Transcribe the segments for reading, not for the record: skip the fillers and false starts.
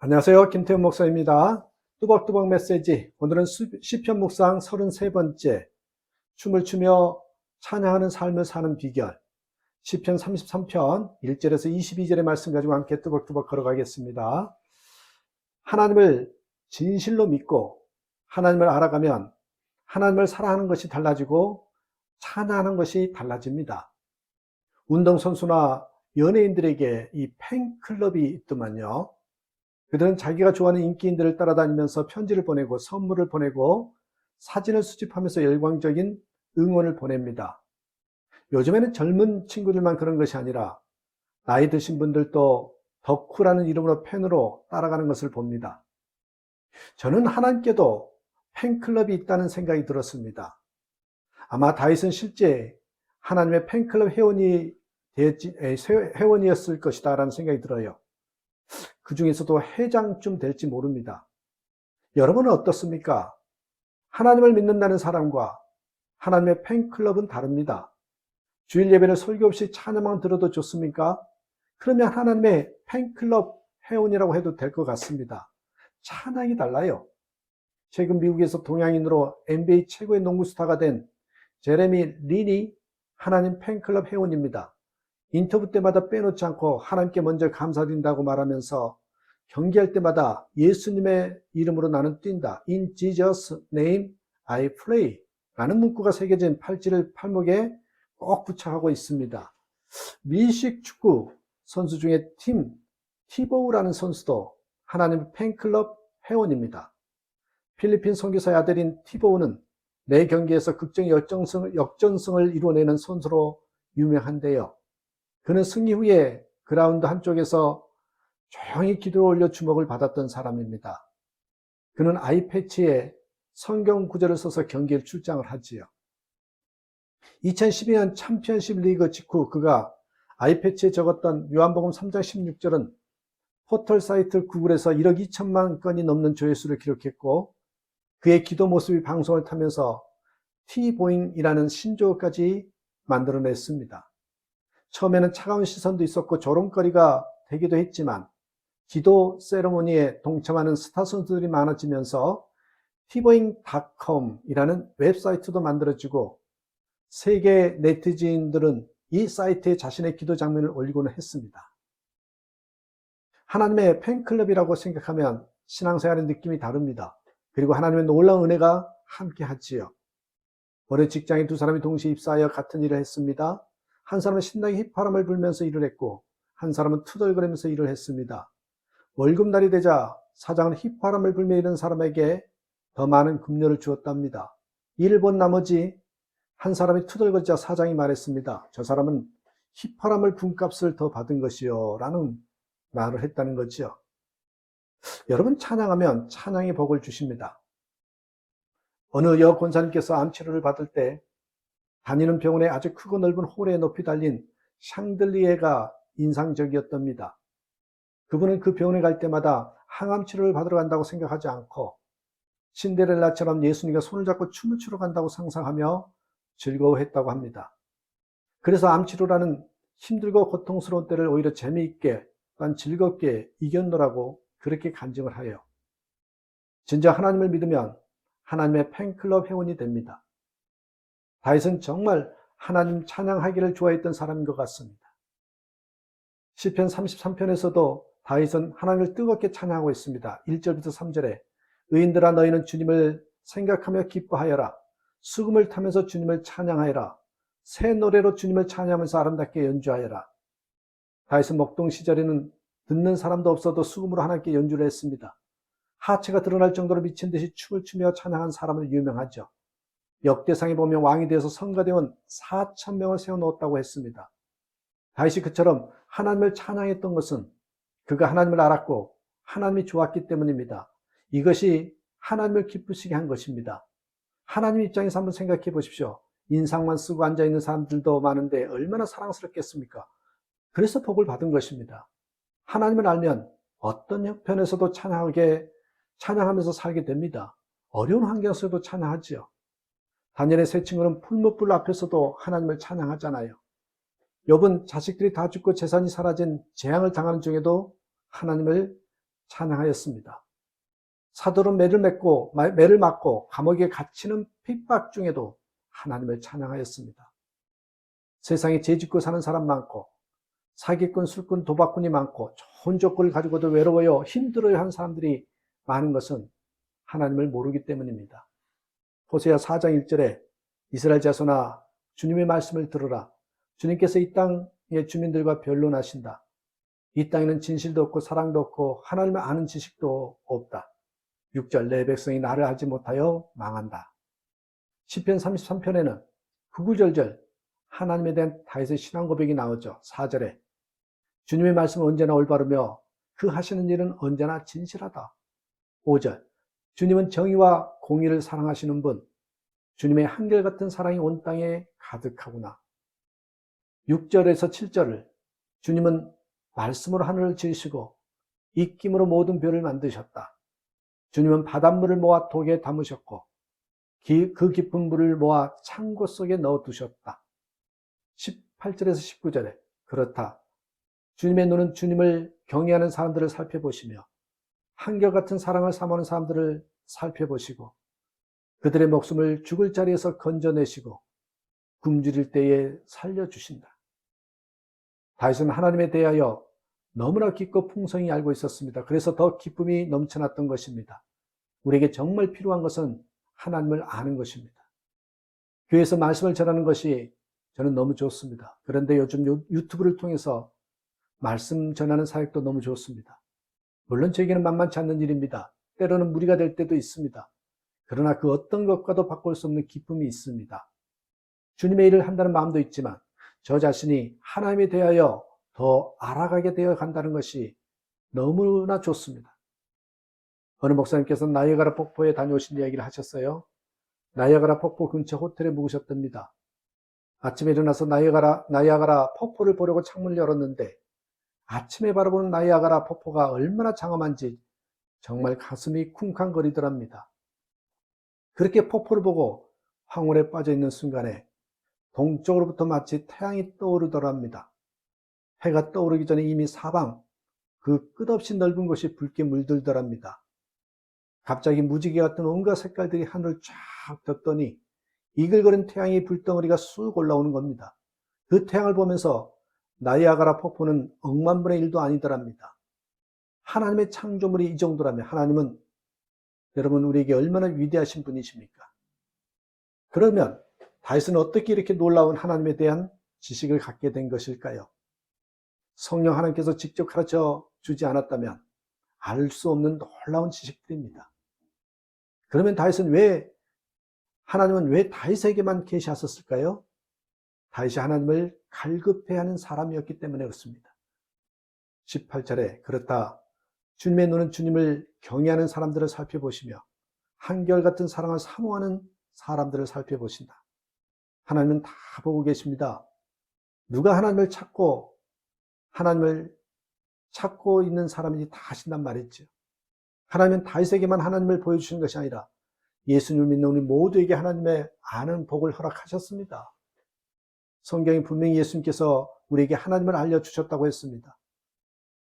안녕하세요. 김태훈 목사입니다. 뚜벅뚜벅 메시지. 오늘은 시편 묵상 33번째. 춤을 추며 찬양하는 삶을 사는 비결. 시편 33편 1절에서 22절의 말씀 가지고 함께 뚜벅뚜벅 걸어가겠습니다. 하나님을 진실로 믿고 하나님을 알아가면 하나님을 사랑하는 것이 달라지고 찬양하는 것이 달라집니다. 운동선수나 연예인들에게 이 팬클럽이 있더만요. 그들은 자기가 좋아하는 인기인들을 따라다니면서 편지를 보내고 선물을 보내고 사진을 수집하면서 열광적인 응원을 보냅니다. 요즘에는 젊은 친구들만 그런 것이 아니라 나이 드신 분들도 덕후라는 이름으로 팬으로 따라가는 것을 봅니다. 저는 하나님께도 팬클럽이 있다는 생각이 들었습니다. 아마 다윗은 실제 하나님의 팬클럽 회원이었을 것이다 라는 생각이 들어요. 그 중에서도 회장쯤 될지 모릅니다. 여러분은 어떻습니까? 하나님을 믿는다는 사람과 하나님의 팬클럽은 다릅니다. 주일 예배를 설교 없이 찬양만 들어도 좋습니까? 그러면 하나님의 팬클럽 회원이라고 해도 될 것 같습니다. 찬양이 달라요. 최근 미국에서 동양인으로 NBA 최고의 농구 스타가 된 제레미 린이 하나님 팬클럽 회원입니다. 인터뷰 때마다 빼놓지 않고 하나님께 먼저 감사드린다고 말하면서 경기할 때마다 예수님의 이름으로 나는 뛴다. In Jesus' name I play. 라는 문구가 새겨진 팔찌를 팔목에 꼭 부착하고 있습니다. 미식 축구 선수 중에 팀 티보우라는 선수도 하나님 팬클럽 회원입니다. 필리핀 선교사의 아들인 티보우는 매 경기에서 극적인 역전승을 이루어내는 선수로 유명한데요. 그는 승리 후에 그라운드 한쪽에서 조용히 기도를 올려 주목을 받았던 사람입니다. 그는 아이패치에 성경 구절을 써서 경기에 출장을 하지요. 2012년 챔피언십 리그 직후 그가 아이패치에 적었던 요한복음 3장 16절은 포털 사이트 구글에서 1억 2천만 건이 넘는 조회수를 기록했고 그의 기도 모습이 방송을 타면서 티보잉이라는 신조어까지 만들어냈습니다. 처음에는 차가운 시선도 있었고 조롱거리가 되기도 했지만 기도 세레모니에 동참하는 스타 선수들이 많아지면서 tboing.com이라는 웹사이트도 만들어지고 세계 네티즌들은 이 사이트에 자신의 기도 장면을 올리고는 했습니다. 하나님의 팬클럽이라고 생각하면 신앙생활의 느낌이 다릅니다. 그리고 하나님의 놀라운 은혜가 함께 하지요. 올해 직장에 두 사람이 동시에 입사하여 같은 일을 했습니다. 한 사람은 신나게 휘파람을 불면서 일을 했고 한 사람은 투덜거리면서 일을 했습니다. 월급날이 되자 사장은 휘파람을 불며 일하는 사람에게 더 많은 급료를 주었답니다. 일을 본 나머지 한 사람이 투덜거리자 사장이 말했습니다. 저 사람은 휘파람을 분 값을 더 받은 것이요 라는 말을 했다는 거죠. 여러분, 찬양하면 찬양의 복을 주십니다. 어느 여 권사님께서 암치료를 받을 때 다니는 병원에 아주 크고 넓은 홀에 높이 달린 샹들리에가 인상적이었답니다. 그분은 그 병원에 갈 때마다 항암 치료를 받으러 간다고 생각하지 않고 신데렐라처럼 예수님과 손을 잡고 춤을 추러 간다고 상상하며 즐거워했다고 합니다. 그래서 암치료라는 힘들고 고통스러운 때를 오히려 재미있게 또한 즐겁게 이겼노라고 그렇게 간증을 해요. 진짜 하나님을 믿으면 하나님의 팬클럽 회원이 됩니다. 다윗은 정말 하나님 찬양하기를 좋아했던 사람인 것 같습니다. 시편 33편에서도 다윗은 하나님을 뜨겁게 찬양하고 있습니다. 1절부터 3절에 의인들아 너희는 주님을 생각하며 기뻐하여라. 수금을 타면서 주님을 찬양하여라. 새 노래로 주님을 찬양하면서 아름답게 연주하여라. 다윗은 목동 시절에는 듣는 사람도 없어도 수금으로 하나님께 연주를 했습니다. 하체가 드러날 정도로 미친 듯이 춤을 추며 찬양한 사람으로 유명하죠. 역대상에 보면 왕이 되어서 성가대원 4,000명을 세워놓았다고 했습니다. 다윗이 그처럼 하나님을 찬양했던 것은 그가 하나님을 알았고 하나님이 좋았기 때문입니다. 이것이 하나님을 기쁘시게 한 것입니다. 하나님 입장에서 한번 생각해 보십시오. 인상만 쓰고 앉아있는 사람들도 많은데 얼마나 사랑스럽겠습니까? 그래서 복을 받은 것입니다. 하나님을 알면 어떤 형편에서도 찬양하면서 살게 됩니다. 어려운 환경에서도 찬양하지요. 다니엘의 세 친구는 풀무불 앞에서도 하나님을 찬양하잖아요. 욥은 자식들이 다 죽고 재산이 사라진 재앙을 당하는 중에도 하나님을 찬양하였습니다. 사도는 매를 맞고 감옥에 갇히는 핍박 중에도 하나님을 찬양하였습니다. 세상에 죄짓고 사는 사람 많고 사기꾼, 술꾼, 도박꾼이 많고 좋은 조건을 가지고도 외로워요, 힘들어요 하는 사람들이 많은 것은 하나님을 모르기 때문입니다. 호세아 4장 1절에 이스라엘 자손아 주님의 말씀을 들으라. 주님께서 이 땅의 주민들과 변론하신다. 이 땅에는 진실도 없고 사랑도 없고 하나님을 아는 지식도 없다. 6절 내 백성이 나를 알지 못하여 망한다. 시편 33편에는 구구절절 하나님에 대한 다윗의 신앙 고백이 나오죠. 4절에 주님의 말씀은 언제나 올바르며 그 하시는 일은 언제나 진실하다. 5절 주님은 정의와 공의를 사랑하시는 분, 주님의 한결같은 사랑이 온 땅에 가득하구나. 6절에서 7절을 주님은 말씀으로 하늘을 지으시고 입김으로 모든 별을 만드셨다. 주님은 바닷물을 모아 독에 담으셨고 그 깊은 물을 모아 창고 속에 넣어두셨다. 18절에서 19절에 그렇다. 주님의 눈은 주님을 경외하는 사람들을 살펴보시며 한결같은 사랑을 사모하는 사람들을 살펴보시고 그들의 목숨을 죽을 자리에서 건져내시고 굶주릴 때에 살려주신다. 다윗은 하나님에 대하여 너무나 깊고 풍성히 알고 있었습니다. 그래서 더 기쁨이 넘쳐났던 것입니다. 우리에게 정말 필요한 것은 하나님을 아는 것입니다. 교회에서 말씀을 전하는 것이 저는 너무 좋습니다. 그런데 요즘 유튜브를 통해서 말씀 전하는 사역도 너무 좋습니다. 물론 저에게는 만만치 않는 일입니다. 때로는 무리가 될 때도 있습니다. 그러나 그 어떤 것과도 바꿀 수 없는 기쁨이 있습니다. 주님의 일을 한다는 마음도 있지만 저 자신이 하나님에 대하여 더 알아가게 되어 간다는 것이 너무나 좋습니다. 어느 목사님께서 나이아가라 폭포에 다녀오신 이야기를 하셨어요. 나이아가라 폭포 근처 호텔에 묵으셨답니다. 아침에 일어나서 나이아가라 폭포를 보려고 창문을 열었는데 아침에 바라보는 나이아가라 폭포가 얼마나 장엄한지 정말 가슴이 쿵쾅거리더랍니다. 그렇게 폭포를 보고 황홀에 빠져 있는 순간에 동쪽으로부터 마치 태양이 떠오르더랍니다. 해가 떠오르기 전에 이미 사방 그 끝없이 넓은 곳이 붉게 물들더랍니다. 갑자기 무지개 같은 온갖 색깔들이 하늘을 쫙 덮더니 이글거린 태양의 불덩어리가 쑥 올라오는 겁니다. 그 태양을 보면서 나이아가라 폭포는 억만분의 1도 아니더랍니다. 하나님의 창조물이 이 정도라면 하나님은 여러분 우리에게 얼마나 위대하신 분이십니까? 그러면 다윗은 어떻게 이렇게 놀라운 하나님에 대한 지식을 갖게 된 것일까요? 성령 하나님께서 직접 가르쳐 주지 않았다면 알 수 없는 놀라운 지식들입니다. 그러면 하나님은 왜 다윗에게만 계시하셨을까요? 다윗이 하나님을 갈급해하는 사람이었기 때문에 그렇습니다. 18절에 그렇다. 주님의 눈은 주님을 경외하는 사람들을 살펴보시며 한결같은 사랑을 사모하는 사람들을 살펴보신다. 하나님은 다 보고 계십니다. 누가 하나님을 찾고 있는 사람인지 다 아신단 말이죠. 하나님은 다윗에게만 하나님을 보여주시는 것이 아니라 예수님을 믿는 우리 모두에게 하나님의 아는 복을 허락하셨습니다. 성경이 분명히 예수님께서 우리에게 하나님을 알려주셨다고 했습니다.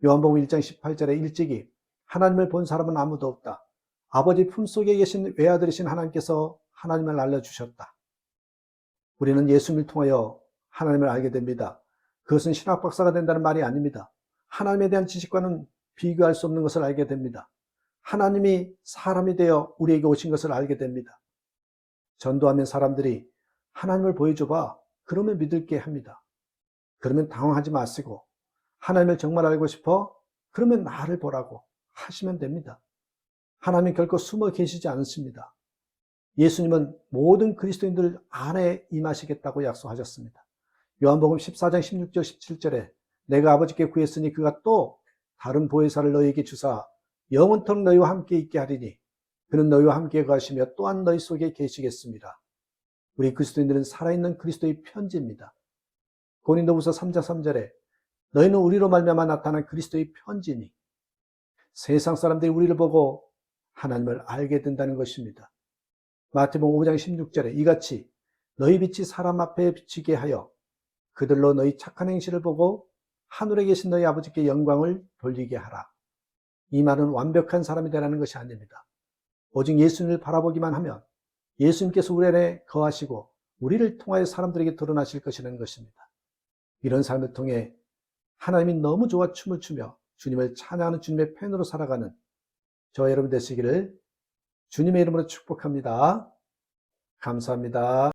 요한복음 1장 18절에 일찍이 하나님을 본 사람은 아무도 없다. 아버지 품속에 계신 외아들이신 하나님께서 하나님을 알려주셨다. 우리는 예수님을 통하여 하나님을 알게 됩니다. 그것은 신학 박사가 된다는 말이 아닙니다. 하나님에 대한 지식과는 비교할 수 없는 것을 알게 됩니다. 하나님이 사람이 되어 우리에게 오신 것을 알게 됩니다. 전도하면 사람들이 하나님을 보여줘봐. 그러면 믿을게 합니다. 그러면 당황하지 마시고 하나님을 정말 알고 싶어? 그러면 나를 보라고 하시면 됩니다. 하나님은 결코 숨어 계시지 않으십니다. 예수님은 모든 그리스도인들 안에 임하시겠다고 약속하셨습니다. 요한복음 14장 16절 17절에 내가 아버지께 구했으니 그가 또 다른 보혜사를 너희에게 주사 영원토록 너희와 함께 있게 하리니 그는 너희와 함께 거하시며 또한 너희 속에 계시겠습니다. 우리 그리스도인들은 살아있는 그리스도의 편지입니다. 고린도후서 3장 3절에 너희는 우리로 말미암아 나타난 그리스도의 편지니 세상 사람들이 우리를 보고 하나님을 알게 된다는 것입니다. 마태복음 5장 16절에 이같이 너희 빛이 사람 앞에 비치게 하여 그들로 너희 착한 행실을 보고 하늘에 계신 너희 아버지께 영광을 돌리게 하라. 이 말은 완벽한 사람이 되라는 것이 아닙니다. 오직 예수님을 바라보기만 하면 예수님께서 우리 안에 거하시고 우리를 통하여 사람들에게 드러나실 것이라는 것입니다. 이런 삶을 통해 하나님이 너무 좋아 춤을 추며 주님을 찬양하는 주님의 팬으로 살아가는 저와 여러분 되시기를 주님의 이름으로 축복합니다. 감사합니다.